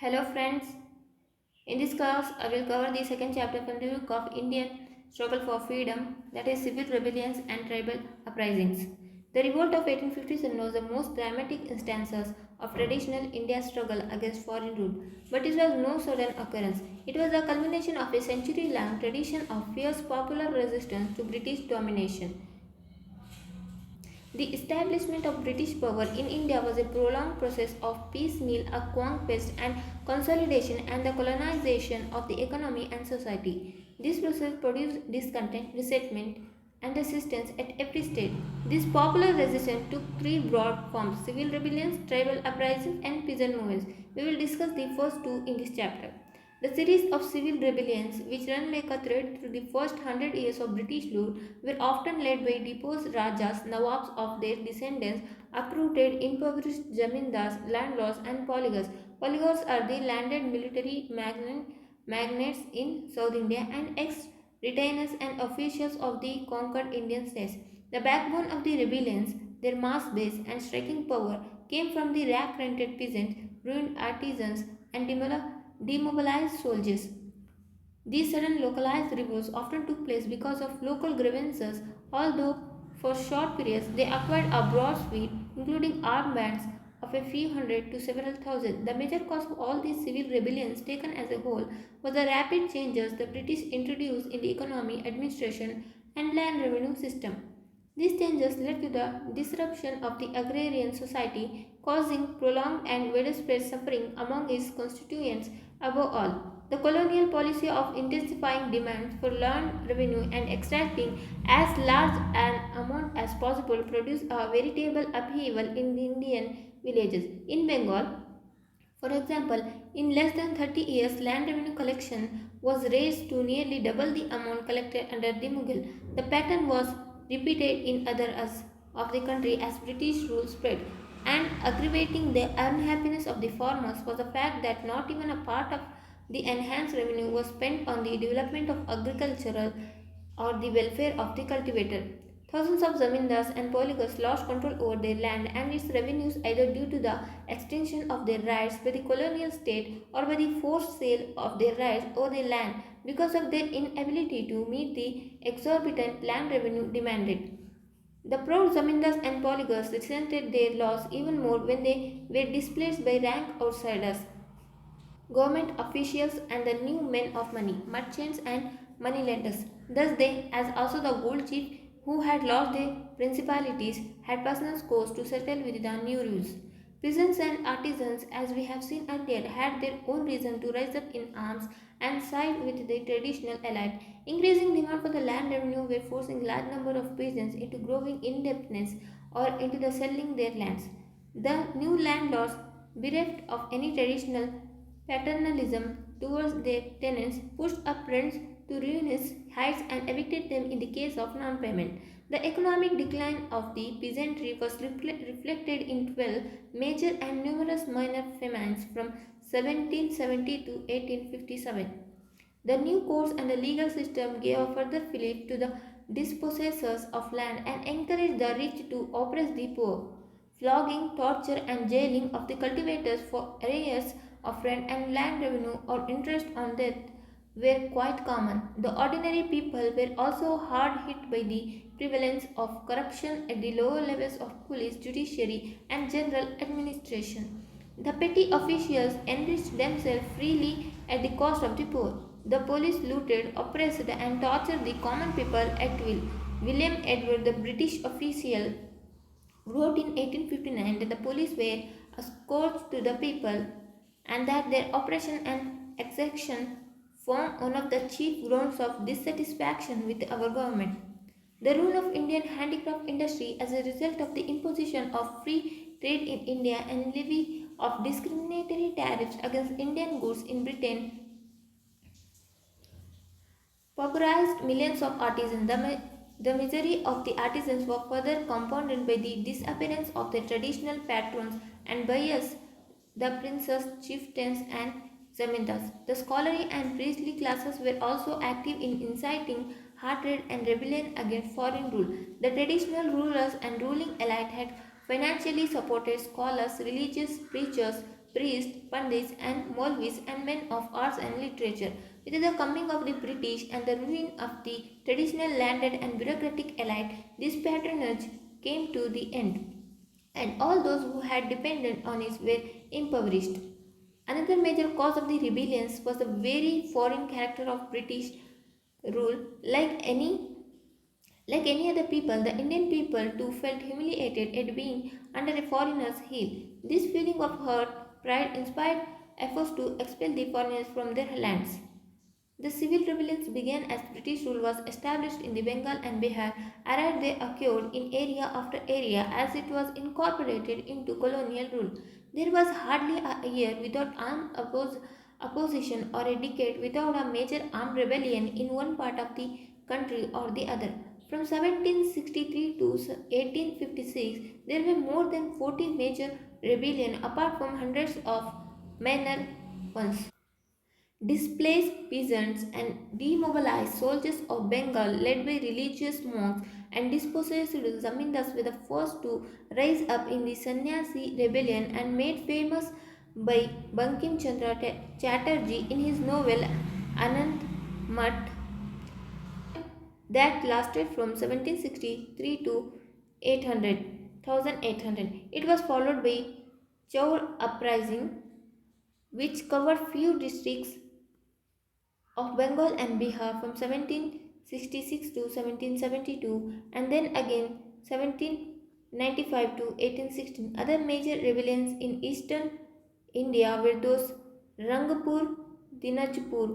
Hello friends, in this class I will cover the second chapter from the book of Indian Struggle for Freedom, that is civil rebellions and tribal uprisings. The revolt of 1857 was the most dramatic instances of traditional India's struggle against foreign rule, but it was no sudden occurrence. It was the culmination of a century-long tradition of fierce popular resistance to British domination. The establishment of British power in India was a prolonged process of piecemeal conquest and consolidation and the colonization of the economy and society. This process produced discontent, resentment, and resistance at every stage. This popular resistance took three broad forms: civil rebellions, tribal uprisings, and peasant movements. We will discuss the first two in this chapter. The series of civil rebellions, which ran like a thread through the first 100 years of British rule, were often led by deposed Rajas, Nawabs of their descendants, uprooted, impoverished zamindars, landlords, and polygars. Polygars are the landed military magnates in South India and ex-retainers and officials of the conquered Indian states. The backbone of the rebellions, their mass base and striking power, came from the rack-rented peasants, ruined artisans, and demobilized soldiers. These sudden localized revolts often took place because of local grievances, although for short periods they acquired a broad sweep, including armed bands of a few hundred to several thousand. The major cause of all these civil rebellions, taken as a whole, was the rapid changes the British introduced in the economy, administration, and land revenue system. These changes led to the disruption of the agrarian society, causing prolonged and widespread suffering among its constituents. Above all, the colonial policy of intensifying demands for land revenue and extracting as large an amount as possible produced a veritable upheaval in the Indian villages. In Bengal, for example, in less than 30 years, land revenue collection was raised to nearly double the amount collected under the Mughal. The pattern was repeated in other areas of the country as British rule spread. And aggravating the unhappiness of the farmers was the fact that not even a part of the enhanced revenue was spent on the development of agricultural or the welfare of the cultivator. Thousands of zamindars and polygars lost control over their land and its revenues either due to the extension of their rights by the colonial state or by the forced sale of their rights over their land because of their inability to meet the exorbitant land revenue demanded. The proud zamindars and polygars resented their loss even more when they were displaced by rank outsiders, government officials, and the new men of money, merchants and moneylenders. Thus they, as also the gold chief who had lost their principalities, had personal scores to settle with the new rules. Peasants and artisans, as we have seen earlier, had their own reason to rise up in arms and side with the traditional elite. Increasing demand for the land revenue were forcing large number of peasants into growing indebtedness or into the selling their lands. The new landlords, bereft of any traditional paternalism towards their tenants, pushed up rents to ruinous heights and evicted them in the case of non-payment. The economic decline of the peasantry was reflected in 12 major and numerous minor famines from 1770 to 1857. The new courts and the legal system gave a further fillip to the dispossessors of land and encouraged the rich to oppress the poor. Flogging, torture, and jailing of the cultivators for arrears of rent and land revenue or interest on debt were quite common. The ordinary people were also hard hit by the prevalence of corruption at the lower levels of police, judiciary, and general administration. The petty officials enriched themselves freely at the cost of the poor. The police looted, oppressed, and tortured the common people at will. William Edward, the British official, wrote in 1859 that the police were a scourge to the people and that their oppression and exaction form one of the chief grounds of dissatisfaction with our government. The rule of Indian handicraft industry as a result of the imposition of free trade in India and levy of discriminatory tariffs against Indian goods in Britain pauperized millions of artisans. The misery of the artisans was further compounded by the disappearance of their traditional patrons and buyers, the princes, chieftains, and zamindars. The scholarly and priestly classes were also active in inciting hatred and rebellion against foreign rule. The traditional rulers and ruling elite had financially supported scholars, religious preachers, priests, pandits, and Maulvis, and men of arts and literature. With the coming of the British and the ruin of the traditional landed and bureaucratic elite, this patronage came to the end, and all those who had depended on it were impoverished. Another major cause of the rebellions was the very foreign character of British rule. Like any other people, the Indian people too felt humiliated at being under a foreigner's heel. This feeling of hurt pride inspired efforts to expel the foreigners from their lands. The civil rebellions began as British rule was established in the Bengal and Bihar, and they occurred in area after area as it was incorporated into colonial rule. There was hardly a year without armed opposition or a decade without a major armed rebellion in one part of the country or the other. From 1763 to 1856, there were more than 40 major rebellions apart from hundreds of minor ones. Displaced peasants and demobilized soldiers of Bengal, led by religious monks and dispossessed zamindars, were the first to rise up in the Sannyasi rebellion and made famous by Bankim Chandra Chatterjee in his novel Anand Mat that lasted from 1763 to 800, 1800. It was followed by Chaur uprising, which covered few districts of Bengal and Bihar from 1766 to 1772, and then again 1795 to 1816. Other major rebellions in eastern India were those Rangpur, Dinajpur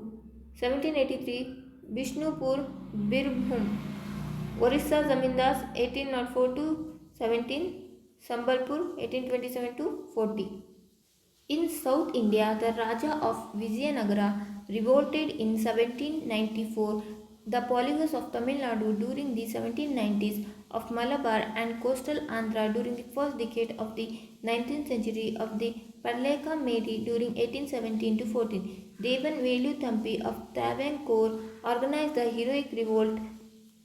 1783, Bishnupur, Birbhum, Orissa Zamindars 1804 to 17, Sambalpur 1827 to 40. In South India, the Raja of Vijayanagara revolted in 1794, the Polygons of Tamil Nadu during the 1790s, of Malabar and coastal Andhra during the first decade of the 19th century, of the Parleka Medi during 1817 to 14. Devan Velu Thampi of Travancore organized the heroic revolt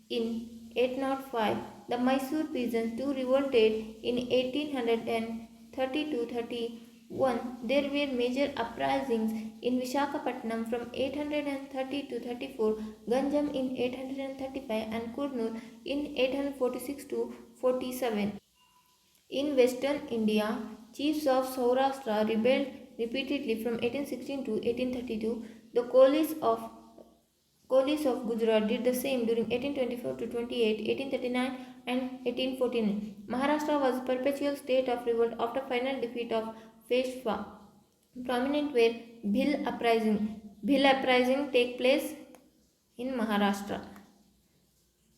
in 805. The Mysore peasants too revolted in 1830 to 31. There were major uprisings in Vishakhapatnam from 830 to 34, Ganjam in 835, and Kurnool in 846 to 47. In western India, chiefs of Saurashtra rebelled repeatedly from 1816 to 1832. The Colis of Gujarat did the same during 1824 to 28, 1839 and 1849. Maharashtra was a perpetual state of revolt after final defeat of Peshwa. Prominent were Bhil uprising. Bhil uprising take place in Maharashtra.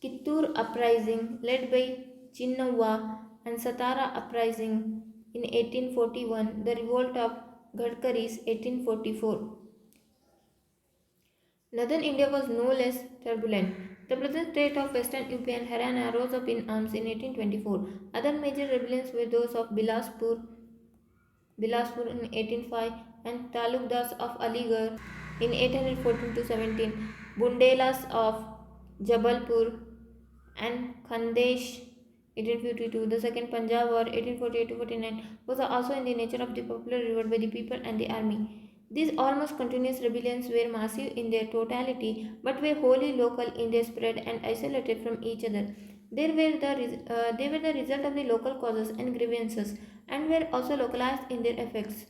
Kittur uprising led by Chinnava and Satara uprising in 1841. The revolt of Gadkaris 1844. Northern India was no less turbulent. The present state of Western UP and Haryana rose up in arms in 1824. Other major rebellions were those of Bilaspur in 1805 and Talukdas of Aligarh in 1814 to 17, Bundelas of Jabalpur and Khandesh 1852. The Second Punjab War 1848 to 49 was also in the nature of the popular revolt by the people and the army. These almost continuous rebellions were massive in their totality, but were wholly local in their spread and isolated from each other. They were the result of the local causes and grievances, and were also localized in their effects.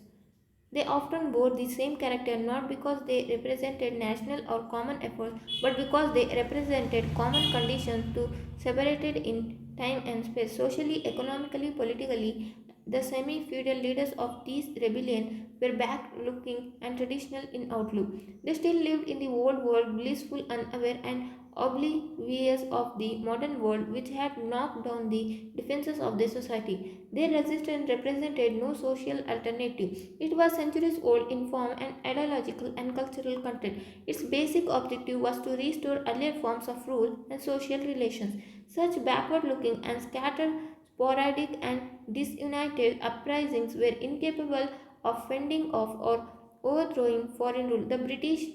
They often bore the same character not because they represented national or common efforts, but because they represented common conditions to separated in time and space, socially, economically, politically. The semi-feudal leaders of these rebellions were back-looking and traditional in outlook. They still lived in the old world, blissful, unaware, and oblivious of the modern world, which had knocked down the defenses of their society. Their resistance represented no social alternative. It was centuries old in form and ideological and cultural content. Its basic objective was to restore earlier forms of rule and social relations. Such backward looking and scattered, sporadic, and disunited uprisings were incapable of fending off or overthrowing foreign rule. The British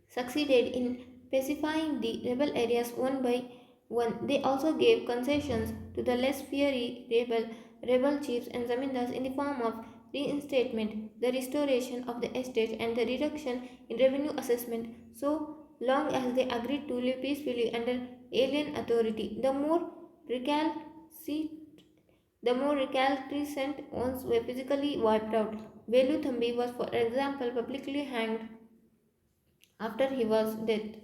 succeeded in pacifying the rebel areas one by one. They also gave concessions to the less fiery rebel chiefs and zamindars in the form of reinstatement, the restoration of the estate, and the reduction in revenue assessment, so long as they agreed to live peacefully under alien authority. The more recalcitrant ones were physically wiped out. Velu Thambi was, for example, publicly hanged after he was dead.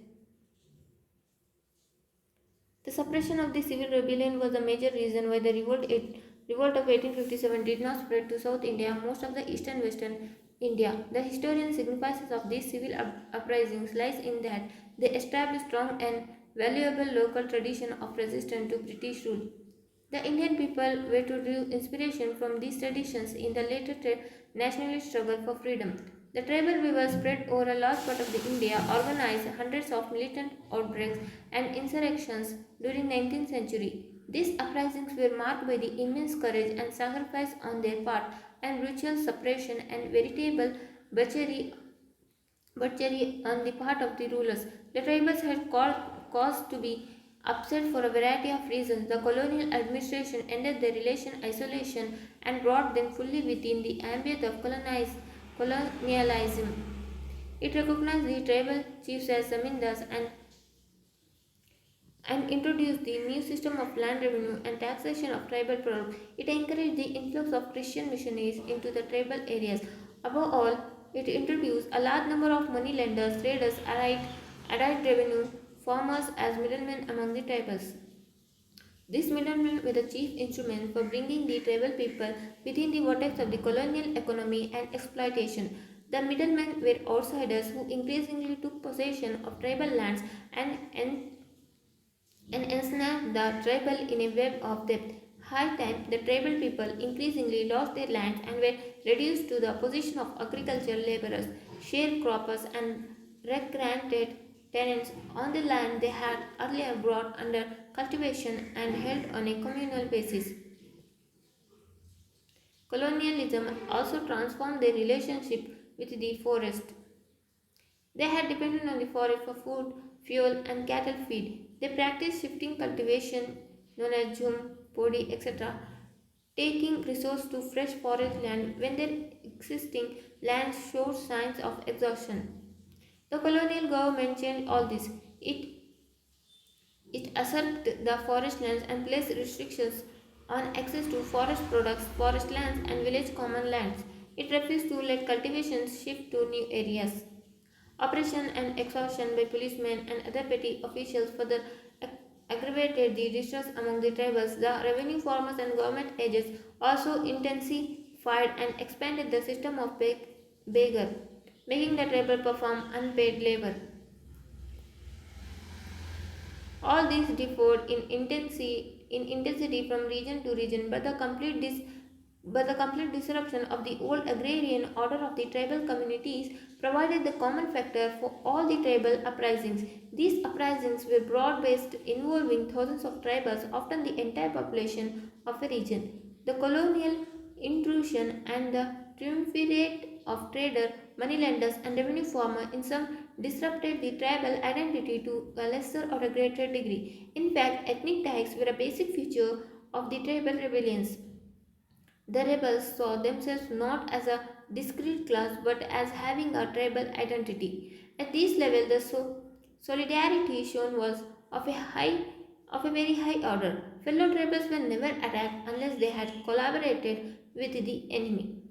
The suppression of the civil rebellion was a major reason why the revolt of 1857 did not spread to South India, most of the east and western India. The historian significance of these civil uprisings lies in that they established strong and valuable local tradition of resistance to British rule. The Indian people were to draw inspiration from these traditions in the later nationalist struggle for freedom. The tribal weavers spread over a large part of the India, organized hundreds of militant outbreaks and insurrections during 19th century. These uprisings were marked by the immense courage and sacrifice on their part and ritual suppression and veritable butchery on the part of the rulers. The tribals had cause to be upset for a variety of reasons. The colonial administration ended their relation isolation and brought them fully within the ambit of colonialism. It recognized the tribal chiefs as zamindars and introduced the new system of land revenue and taxation of tribal products. It encouraged the influx of Christian missionaries into the tribal areas. Above all, it introduced a large number of money lenders, traders, allied revenue farmers as middlemen among the tribals. These middlemen were the chief instruments for bringing the tribal people within the vortex of the colonial economy and exploitation. The middlemen were outsiders who increasingly took possession of tribal lands and ensnared the tribal in a web of debt. High time, the tribal people increasingly lost their lands and were reduced to the position of agricultural laborers, sharecroppers, and recreanted tenants on the land they had earlier brought under cultivation and held on a communal basis. Colonialism also transformed their relationship with the forest. They had depended on the forest for food, fuel, and cattle feed. They practiced shifting cultivation known as jhum, podi, etc., taking resource to fresh forest land when their existing lands showed signs of exhaustion. The colonial government changed all this. It usurped the forest lands and placed restrictions on access to forest products, forest lands, and village common lands. It refused to let cultivation shift to new areas. Oppression and exhaustion by policemen and other petty officials further aggravated the distress among the tribals. The revenue farmers and government agents also intensified and expanded the system of beggar, making the tribal perform unpaid labor. All these differed in intensity from region to region, but the complete disruption of the old agrarian order of the tribal communities provided the common factor for all the tribal uprisings. These uprisings were broad based, involving thousands of tribals, often the entire population of a region. The colonial intrusion and the triumvirate of trader, moneylenders, and revenue farmer in some disrupted the tribal identity to a lesser or a greater degree. In fact, ethnic tags were a basic feature of the tribal rebellions. The rebels saw themselves not as a discrete class but as having a tribal identity. At this level, the solidarity shown was of a very high order. Fellow tribals were never attacked unless they had collaborated with the enemy.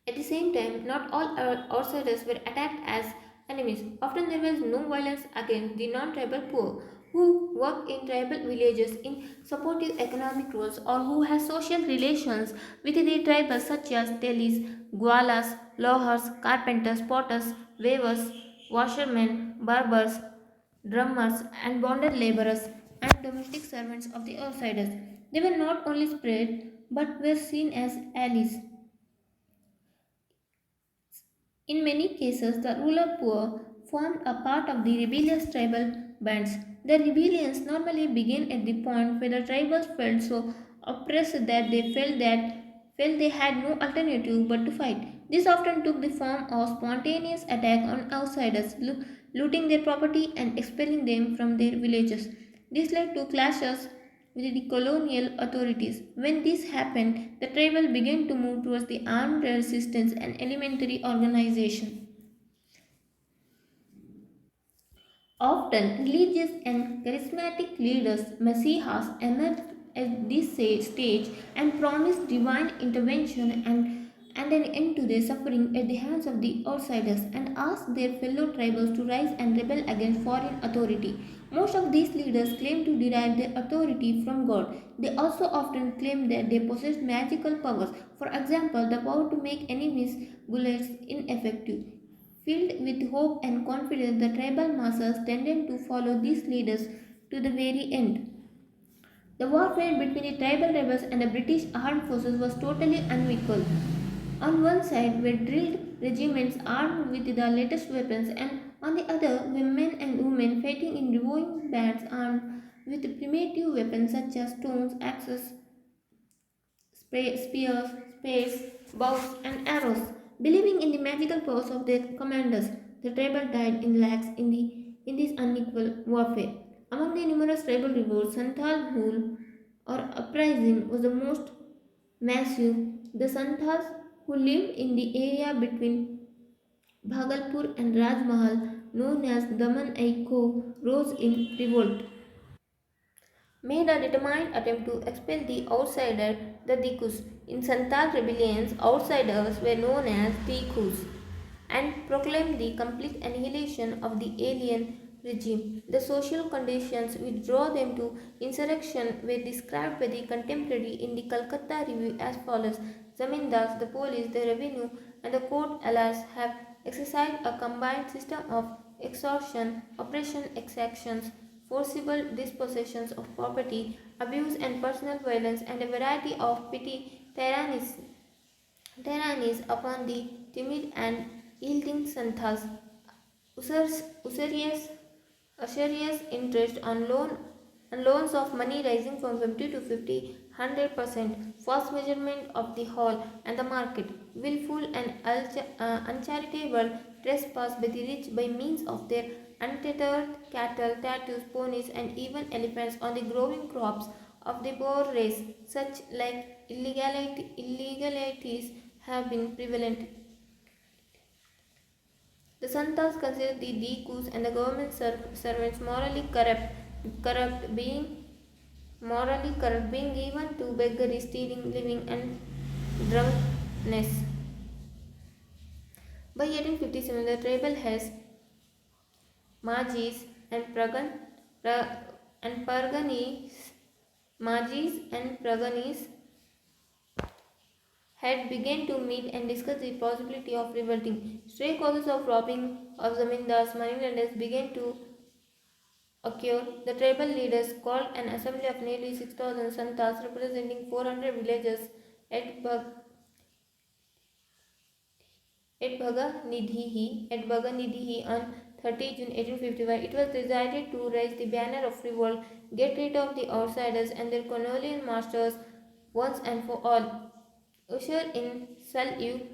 At the same time, not all outsiders were attacked as enemies. Often there was no violence against the non-tribal poor who work in tribal villages in supportive economic roles or who have social relations with the tribals such as telis, gwalas, lohars, carpenters, potters, weavers, washermen, barbers, drummers, and bonded laborers and domestic servants of the outsiders. They were not only spread but were seen as allies. In many cases, the ruler poor formed a part of the rebellious tribal bands. The rebellions normally begin at the point where the tribals felt so oppressed that felt they had no alternative but to fight. This often took the form of spontaneous attack on outsiders, looting their property and expelling them from their villages. This led to clashes with the colonial authorities. When this happened, the tribal began to move towards the armed resistance and elementary organization. Often, religious and charismatic leaders, messiahs, emerged at this stage and promised divine intervention and an end to their suffering at the hands of the outsiders and asked their fellow tribals to rise and rebel against foreign authority. Most of these leaders claimed to derive their authority from God. They also often claimed that they possessed magical powers, for example, the power to make enemies' bullets ineffective. Filled with hope and confidence, the tribal masses tended to follow these leaders to the very end. The warfare between the tribal rebels and the British armed forces was totally unequal. On one side were drilled regiments armed with the latest weapons, and on the other were men and women fighting in roving bands armed with primitive weapons such as stones, axes, spears, spades, bows, and arrows. Believing in the magical powers of their commanders, the tribal died in lakhs in this unequal warfare. Among the numerous tribal revolts, Santhal Hul or uprising was the most massive. The Santhals who lived in the area between Bhagalpur and Rajmahal, known as Daman Ko, rose in revolt, made a determined attempt to expel the outsider, the Dikus. In Santal rebellions, outsiders were known as Dikus and proclaimed the complete annihilation of the alien regime. The social conditions which drove them to insurrection were described by the contemporary in the Calcutta Review as follows: Zamindars, the police, the revenue, and the court alas have exercised a combined system of extortion, oppression, exactions, forcible dispossessions of property, abuse and personal violence, and a variety of petty tyrannies upon the timid and yielding Santhals. Usurious interest on loans of money rising from 50 to 100%, false measurement of the hall and the market, willful and uncharitable trespass by the rich by means of their untethered cattle, tattoos, ponies, and even elephants on the growing crops of the poor race. Such like illegalities have been prevalent. The Santas consider the Dikus and the government servants morally corrupt, being given to beggary, stealing, living, and drunkenness. By 1857, the tribal heads, Majis and Praganis had begun to meet and discuss the possibility of revolting. Stray causes of robbing of zamindars, moneylenders began to occur. The tribal leaders called an assembly of nearly 6,000 santas representing 400 villages at Bhaganidhi on 30 June 1855. It was decided to raise the banner of revolt, get rid of the outsiders and their colonial masters once and for all. Usher in Salute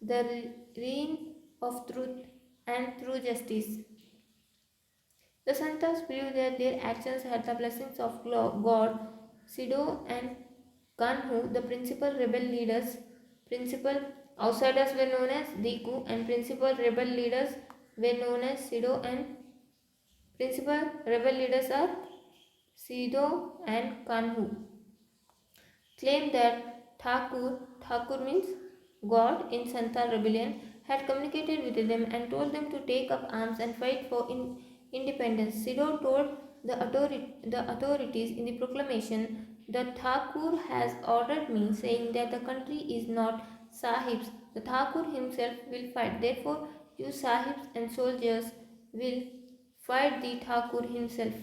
the reign of truth and true justice. The Santas believed that their actions had the blessings of God. Sido and Kanhu, the principal rebel leaders, principal outsiders were known as Diku, and principal rebel leaders were known as Sido, and principal rebel leaders are Sido and Kanhu. Claimed that Thakur means God in Santal rebellion, had communicated with them and told them to take up arms and fight for independence. Sido told the authorities in the proclamation, the Thakur has ordered me, saying that the country is not Sahib's. The Thakur himself will fight. Therefore, you Sahibs and soldiers will fight the Thakur himself.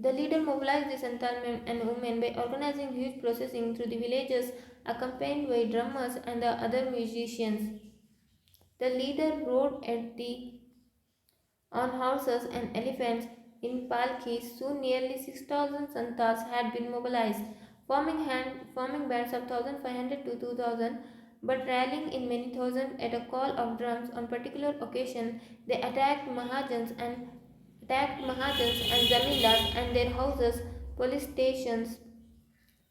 The leader mobilized the Santal men and women by organizing huge procession through the villages accompanied by drummers and the other musicians. The leader rode on horses and elephants in palkis. Soon nearly 6,000 Santas had been mobilized, forming bands of 1,500 to 2,000, but rallying in many thousand at a call of drums on particular occasion. They attacked Mahajans and zamindars and their houses, police stations,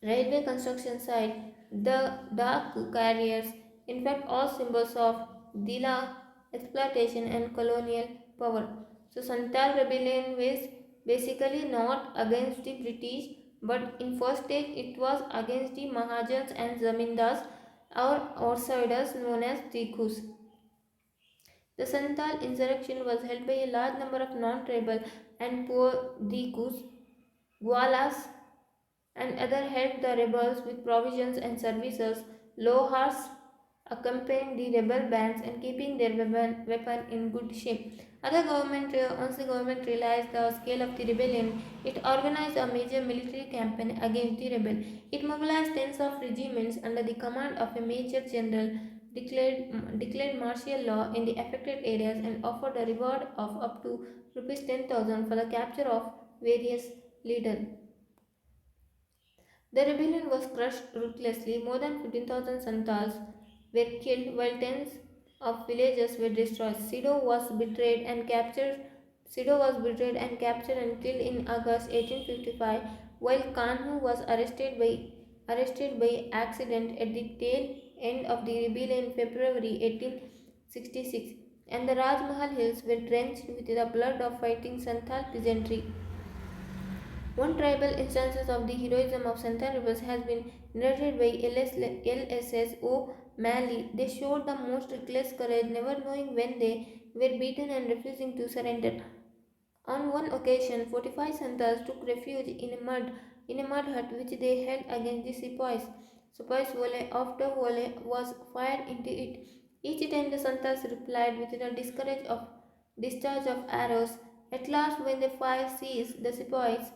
railway construction site, the dark carriers, in fact, all symbols of Dila exploitation and colonial power. So, Santal rebellion was basically not against the British, but in first stage it was against the Mahajans and Zamindars or outsiders known as Tikus. The Santal insurrection was held by a large number of non-tribal and poor Dikus, Gwalas, and other helped the rebels with provisions and services. Lohars accompanied the rebel bands and keeping their weapon in good shape. Once the government realized the scale of the rebellion, it organized a major military campaign against the rebel. It mobilized tens of regiments under the command of a major general, declared martial law in the affected areas, and offered a reward of up to rupees 10,000 for the capture of various leaders. The rebellion was crushed ruthlessly. More than 15,000 Santals were killed while tens of villages were destroyed. Sido was betrayed and captured and killed in August 1855, while Kanhu was arrested by accident at the tail end of the rebellion in February 1866, and the Rajmahal hills were drenched with the blood of fighting Santhal peasantry. One tribal instance of the heroism of Santhal rebels has been narrated by LSS O'Malley. They showed the most reckless courage, never knowing when they were beaten and refusing to surrender. On one occasion, 45 Santhals took refuge in a mud hut which they held against the sepoys. Sepoys' volley after volley was fired into it. Each time the Santhals replied with a discharge of arrows. At last, when the fire ceased, the sepoys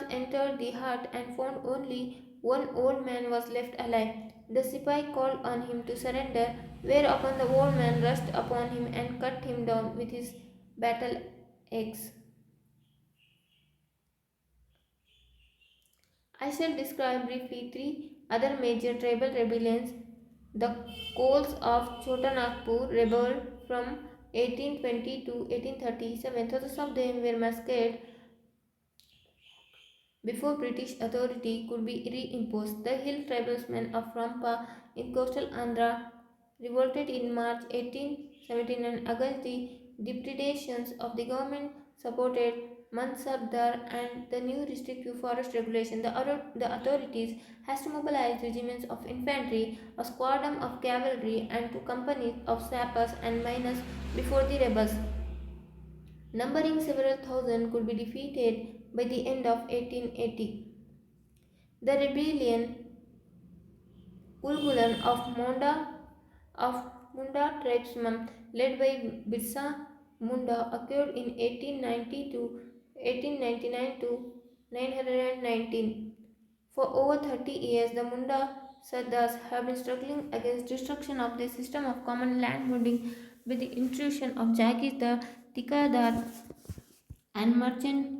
entered the hut and found only one old man was left alive. The sepoy called on him to surrender, whereupon the old man rushed upon him and cut him down with his battle axe. I shall describe briefly three other major tribal rebellions. The Kols of Chotanagpur rebelled from 1820 to 1837. Thousands of them were massacred before British authority could be reimposed. The hill tribesmen of Rampa in coastal Andhra revolted in March 1817 and against the depredations of the government supported Mansabdar and the new restrictive forest regulation. The authorities has to mobilize regiments of infantry, a squadron of cavalry, and two companies of sappers and miners before the rebels, numbering several thousand, could be defeated by the end of 1880. The rebellion Ulgulan of Munda tribesmen led by Birsa Munda occurred in 1890 to 1899 to 919. For over 30 years, the Munda Sardars have been struggling against destruction of their system of common land holding with the intrusion of Jagir, Tikadar, and merchant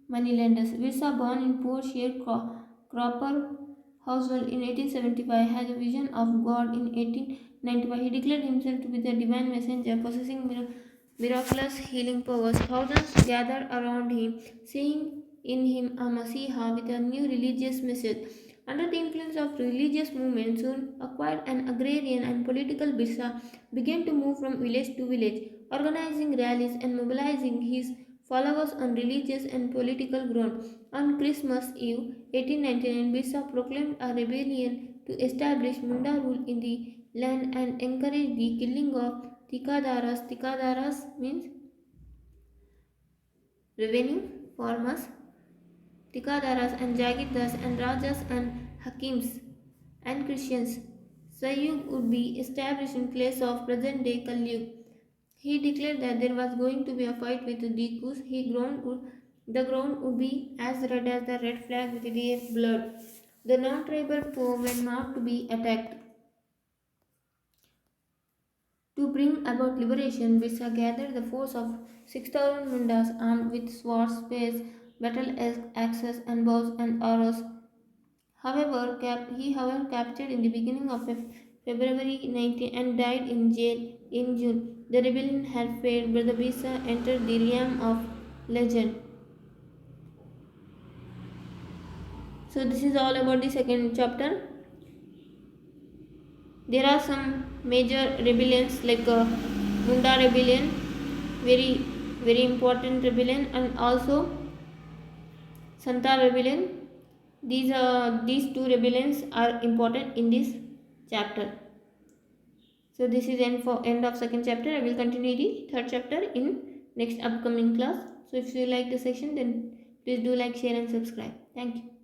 moneylenders. Virsa, born in poor sharecropper household in 1875, has a vision of God in 1895. He declared himself to be the divine messenger, possessing miraculous healing powers. Thousands gathered around him, seeing in him a Messiah with a new religious message. Under the influence of religious movement, soon acquired an agrarian and political Birsa began to move from village to village, organizing rallies and mobilizing his followers on religious and political ground. On Christmas Eve 1899, Birsa proclaimed a rebellion to establish Munda rule in the land and encouraged the killing of Tikadaras. Tikadaras means revenue farmers, Tikadaras and Jagirdars and Rajas and Hakims and Christians. Sayug would be established in place of present day Kalyug. He declared that there was going to be a fight with the Dikus. The ground would be as red as the red flag with their blood. The non-tribal foe were not to be attacked. To bring about liberation, Birsa gathered the force of 6,000 Mundas armed with swords, spears, battle axes, and bows and arrows. However, captured in the beginning of February 19 and died in jail in June. The rebellion had failed, but the Birsa entered the realm of legend. So this is all about the second chapter. There are some major rebellions like Munda rebellion, very important rebellion, and also Santhal rebellion. These two rebellions are important in this chapter. So this is end of second chapter. I will continue the third chapter in next upcoming class. So if you like the section, then please do like, share and subscribe. Thank you.